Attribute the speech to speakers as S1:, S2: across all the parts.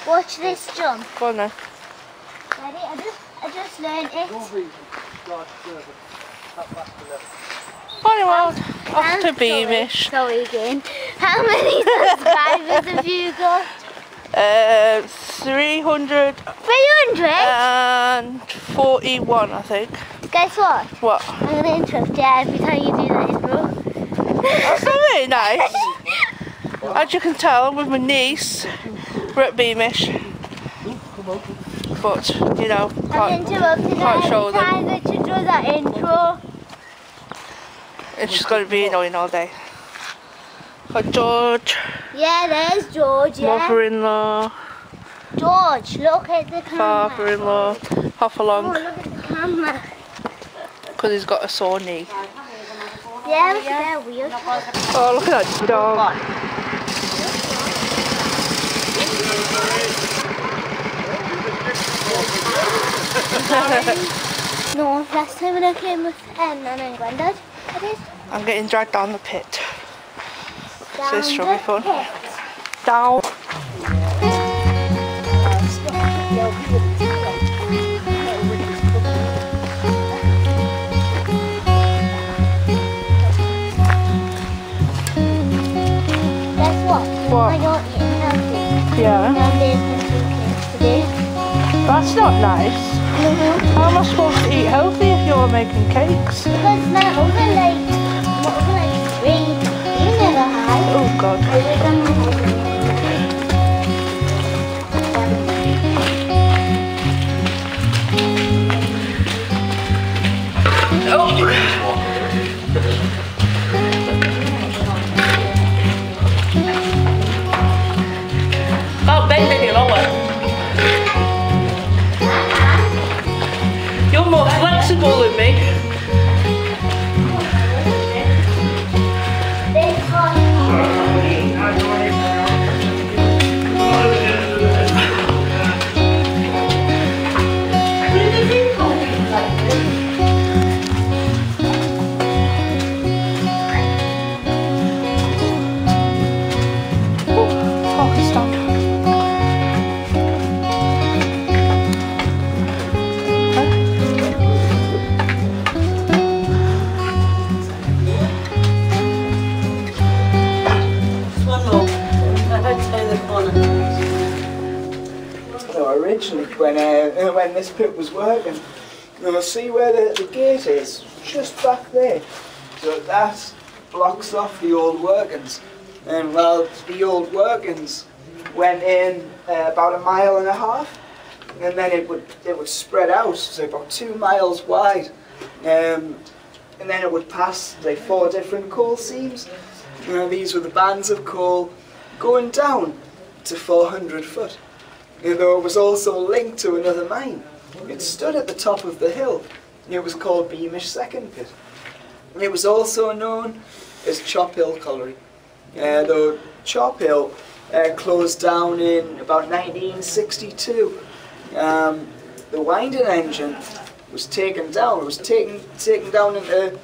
S1: Watch this jump.
S2: Go on then.
S1: Ready? I just learned it.
S2: Anyway, off to Beamish.
S1: Sorry again. How many subscribers have you got?
S2: 300
S1: 300?
S2: and 41, I think.
S1: Guess what?
S2: What?
S1: I'm going to interrupt you every time you do that intro.
S2: That's not really nice. As you can tell, I'm with my niece. We're at Beamish. But, you know, can't show them.
S1: Every time that you do that intro.
S2: It's just going to be annoying all day. Got George.
S1: Yeah, there's George, yeah.
S2: Mother-in-law.
S1: George, look at the camera.
S2: Father-in-law. Hop along.
S1: Oh, look at the camera.
S2: Because he's got a sore knee.
S1: Yeah, look at that wheel.
S2: Oh, look at that dog.
S1: No, last time when I came with Nana and Grandad, I did.
S2: I'm getting dragged down the pit.
S1: Down
S2: So this should be fun.
S1: pit.
S2: Down.
S1: Guess what?
S2: What?
S1: I don't eat healthy.
S2: Yeah.
S1: Now there's my 2 cakes today.
S2: That's not nice. How am I supposed to eat healthy if you're making cakes?
S1: Because my oven like 3, you never had.
S2: Oh God.
S1: I was on my head.
S2: Can't bend any lower. You're more flexible than me.
S3: Originally, when this pit was working, you'll see where the gate is, just back there. So that blocks off the old workings. And well, the old workings went in about 1.5 miles, and then it would spread out, so about 2 miles wide. And then it would pass like 4 different coal seams. These were the bands of coal going down to 400 foot. Though it was also linked to another mine. It stood at the top of the hill. It was called Beamish Second Pit. It was also known as Chop Hill Colliery. Though Chop Hill closed down in about 1962. The winding engine was taken down. It was taken down into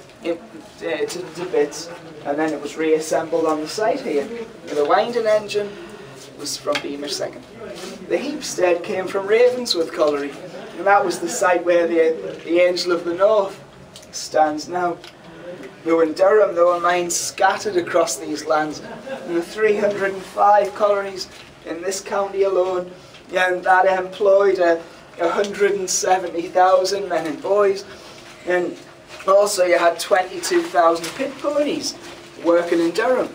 S3: bits, and then it was reassembled on the site here. The winding engine was from Beamish Second. The heapstead came from Ravensworth Colliery, and that was the site where the Angel of the North stands now. Though in Durham, there were mines scattered across these lands, and the 305 collieries in this county alone, and that employed 170,000 men and boys, and also you had 22,000 pit ponies working in Durham.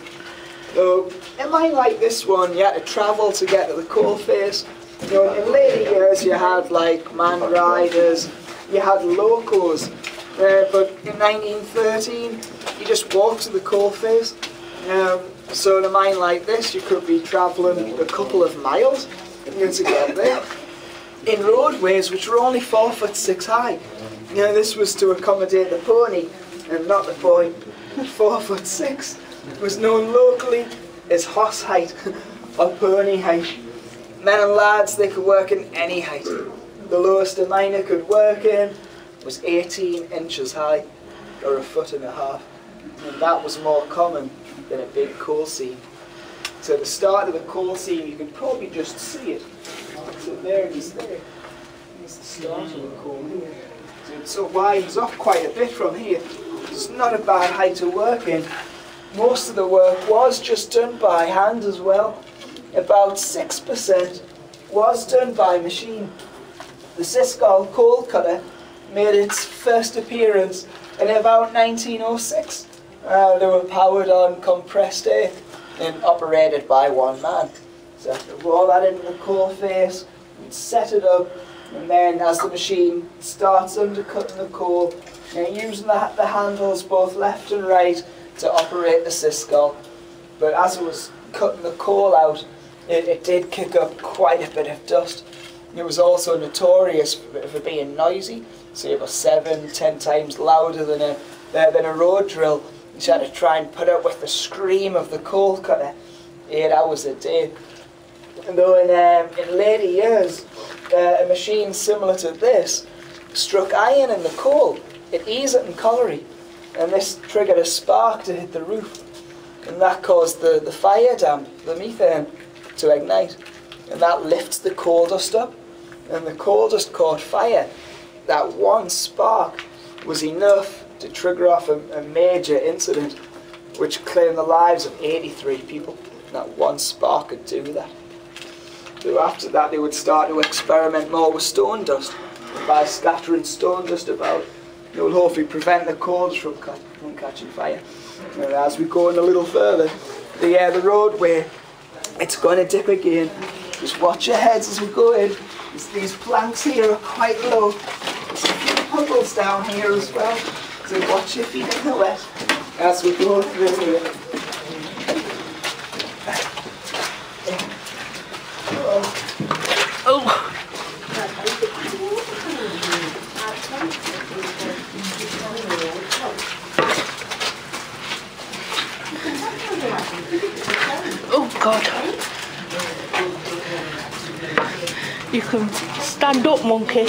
S3: So in a mine like this one, you had to travel to get to the coal face. In later years, you had like man riders, you had locos, but in 1913, you just walked to the coal face. So in a mine like this, you could be travelling a couple of miles to get there. In roadways which were only 4'6" high. This was to accommodate the pony and not the boy. 4'6" was known locally as horse height or pony height. Men and lads, they could work in any height. The lowest a miner could work in was 18 inches high, or 1.5 feet. And that was more common than a big coal seam. So at the start of the coal seam, you can probably just see it. So there it is there. It's the start of the coal here. So it sort of widens off quite a bit from here. It's not a bad height to work in. Most of the work was just done by hand as well. About 6% was done by machine. The Siscall coal cutter made its first appearance in about 1906. They were powered on compressed air and operated by one man. So after roll that into the coal face, and set it up, and then as the machine starts undercutting the coal, using the handles both left and right to operate the Siscall. But as it was cutting the coal out, it did kick up quite a bit of dust. It was also notorious for being noisy, so about 7-10 times louder than a road drill. You had to try and put up with the scream of the coal cutter 8 hours a day. And though in later years, a machine similar to this struck iron in the coal, it eased it in colliery, and this triggered a spark to hit the roof, and that caused the fire damp, the methane, to ignite, and that lifts the coal dust up, and the coal dust caught fire. That one spark was enough to trigger off a major incident which claimed the lives of 83 people. That one spark could do that. So after that they would start to experiment more with stone dust. By scattering stone dust about, it will hopefully prevent the coals from catching fire. And as we go in a little further, the roadway, it's going to dip again. Just watch your heads as we go in. These planks here are quite low. There's a few puddles down here as well. So watch your feet in the wet as we go through here.
S2: Oh! Oh God! You can stand up, monkey.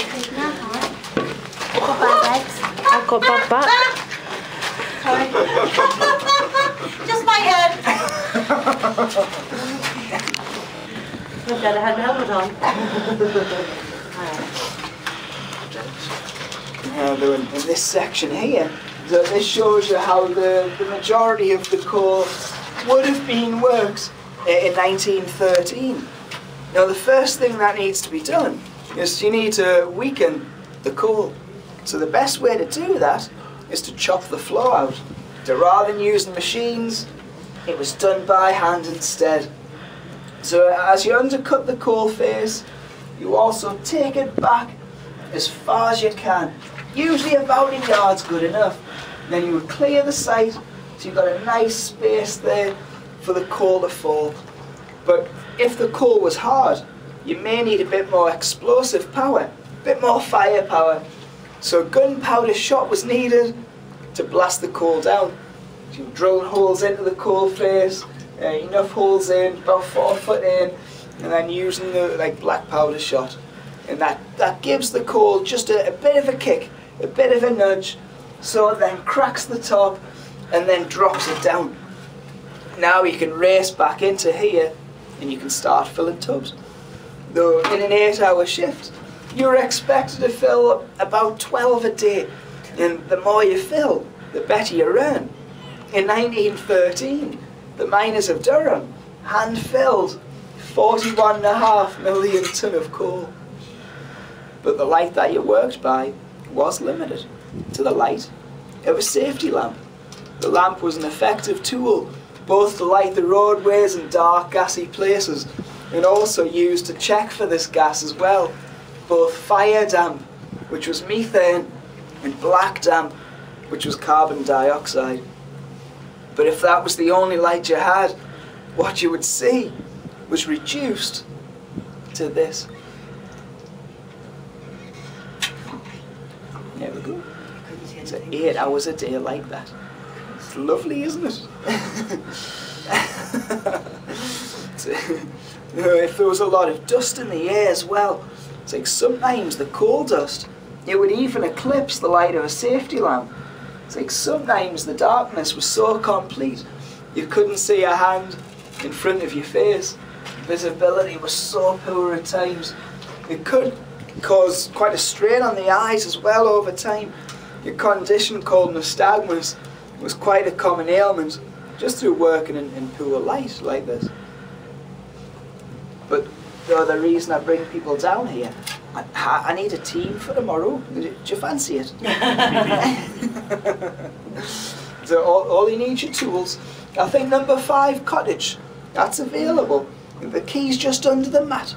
S2: I've got bad back.
S1: Sorry. Just my head. I've got to have helmet on.
S3: In this section here, so this shows you how the majority of the coal would have been worked in 1913. Now the first thing that needs to be done is you need to weaken the coal. So the best way to do that is to chop the flow out. So rather than using machines, it was done by hand instead. So as you undercut the coal face, you also take it back as far as you can. Usually about a yard's good enough. Then you would clear the site so you've got a nice space there for the coal to fall. But if the coal was hard, you may need a bit more explosive power, a bit more firepower. So gunpowder shot was needed to blast the coal down. So you drill holes into the coal face, enough holes in, about 4 foot in, and then using the black powder shot. And that gives the coal just a bit of a kick, a bit of a nudge, so it then cracks the top and then drops it down. Now you can race back into here and you can start filling tubs. Though in an 8-hour shift, you're expected to fill about 12 a day, and the more you fill, the better you earn. In 1913, the miners of Durham hand-filled 41.5 million tonne of coal. But the light that you worked by was limited to the light of a safety lamp. The lamp was an effective tool both to light the roadways in dark, gassy places, and also used to check for this gas as well, both fire damp, which was methane, and black damp, which was carbon dioxide. But if that was the only light you had, what you would see was reduced to this. There we go. So 8 hours a day like that. It's lovely, isn't it? So, if there was a lot of dust in the air as well, it's like sometimes the coal dust, it would even eclipse the light of a safety lamp. It's like sometimes the darkness was so complete you couldn't see a hand in front of your face. Visibility was so poor at times. It could cause quite a strain on the eyes as well over time. A condition called nystagmus was quite a common ailment just through working in poor light like this. But the other reason I bring people down here, I need a team for tomorrow. Do you fancy it? So all you need is your tools. I think number 5 cottage, that's available. The key's just under the mat.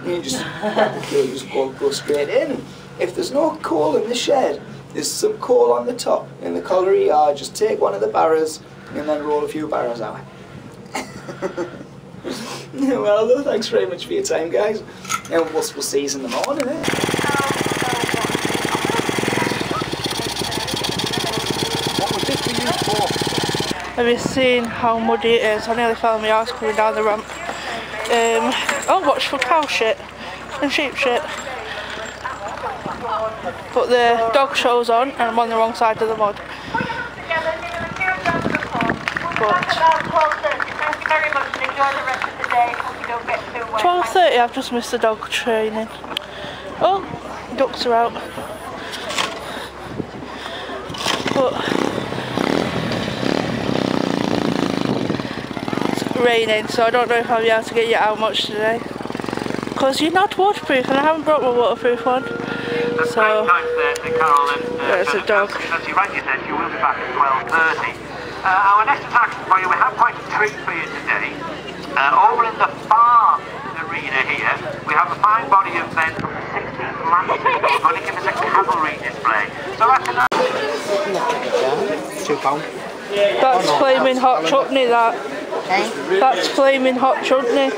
S3: You just grab the key, just go straight in. If there's no coal in the shed, there's some coal on the top in the colliery yard. Just take one of the barrows and then roll a few barrows out. Well, thanks very much for your time, guys. And we'll see you in the morning, eh?
S4: What was this for you for?
S2: Have you seen how muddy it is? I nearly fell on my arse coming down the ramp. I'll watch for cow shit and sheep shit. But the dog show's on and I'm on the wrong side of the mud. But 12:30, I've just missed the dog training. Oh, ducks are out. But it's raining, so I don't know if I'll be able to get you out much today. Because you're not waterproof and I haven't brought my waterproof one. So, there's a dog.
S5: As you rightly said, you will be back at 12:30. Our next attraction for you, we have quite a treat for you today. Over in the far arena here, we have a fine body of men from the 16th Lancers who are going to give us a cavalry display. So that's enough.
S4: £2.
S2: That's flaming hot chutney, that. That's flaming hot chutney.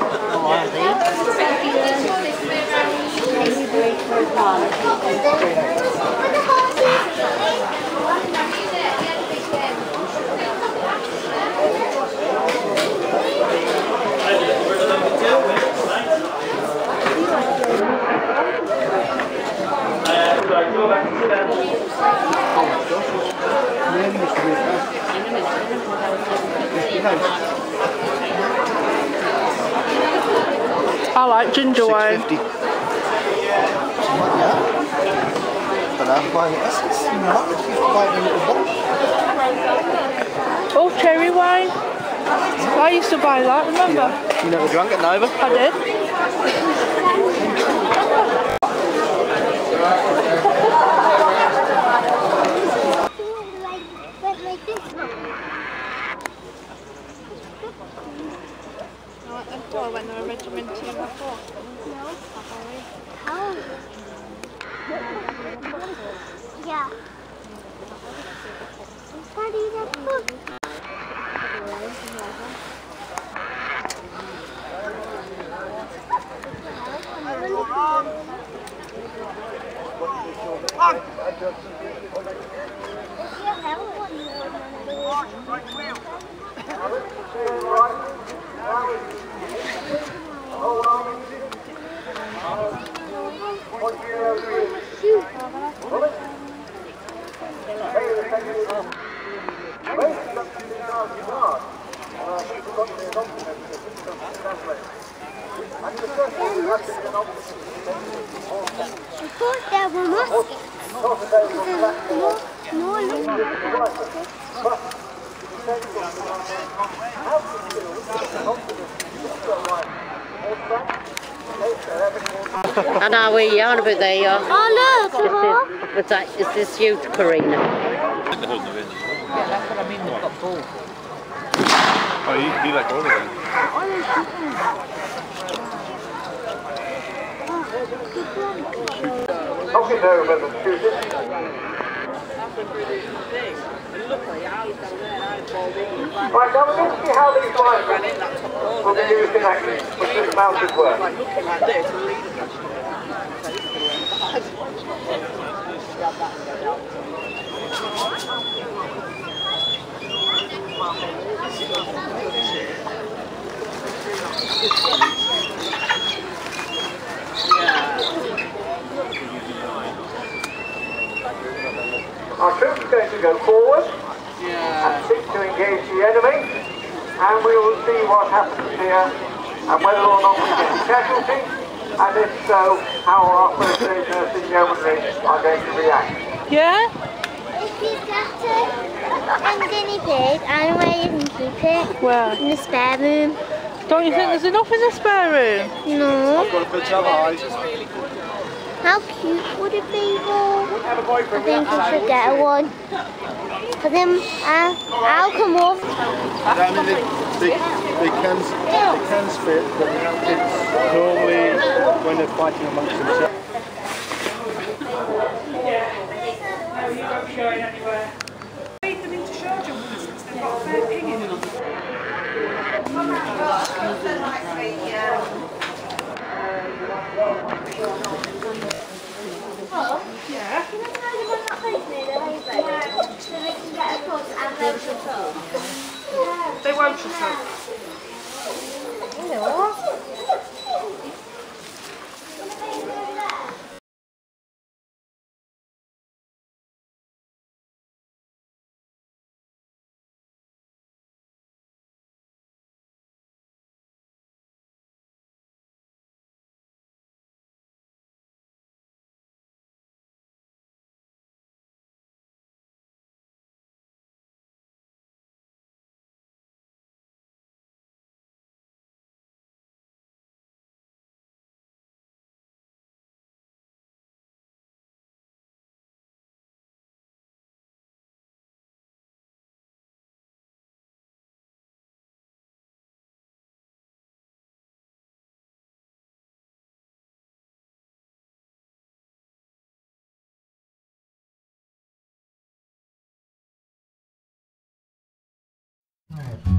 S2: I like ginger wine.
S4: £6.50.
S2: Oh, cherry wine. I used to buy that, remember?
S4: You never drank it neither?
S2: I did. When they were regimenting before.
S1: Oh. Yeah. Daddy, that's good.
S6: And are we on about there?
S1: Oh, look!
S6: Is this you, Karina?
S4: Yeah, that's what I mean, they've got both. Oh, you like all of them?
S5: Talking there about the shooting. Right, now we're going to see how these lines will be used in action, which is mounted work. Our troops are going to go forward and seek to engage the enemy. and we will see what happens here and whether or not we get casualties, and if so, how our first aid nursing yeomanry are going to react.
S2: Yeah?
S1: If you get it, guinea pig, I know where you can keep it.
S2: Where?
S1: In the spare room.
S2: Don't you think there's enough in the spare room?
S1: No.
S3: Got a picture of eyes.
S1: How cute would it be though? I think I should get one. But then I'll come up.
S4: I mean, they can spit, but it's normally when they're fighting amongst themselves.
S7: Lead them into show jumpers because they've got a fair ping in them. Yeah. They won't shut up.
S3: Right.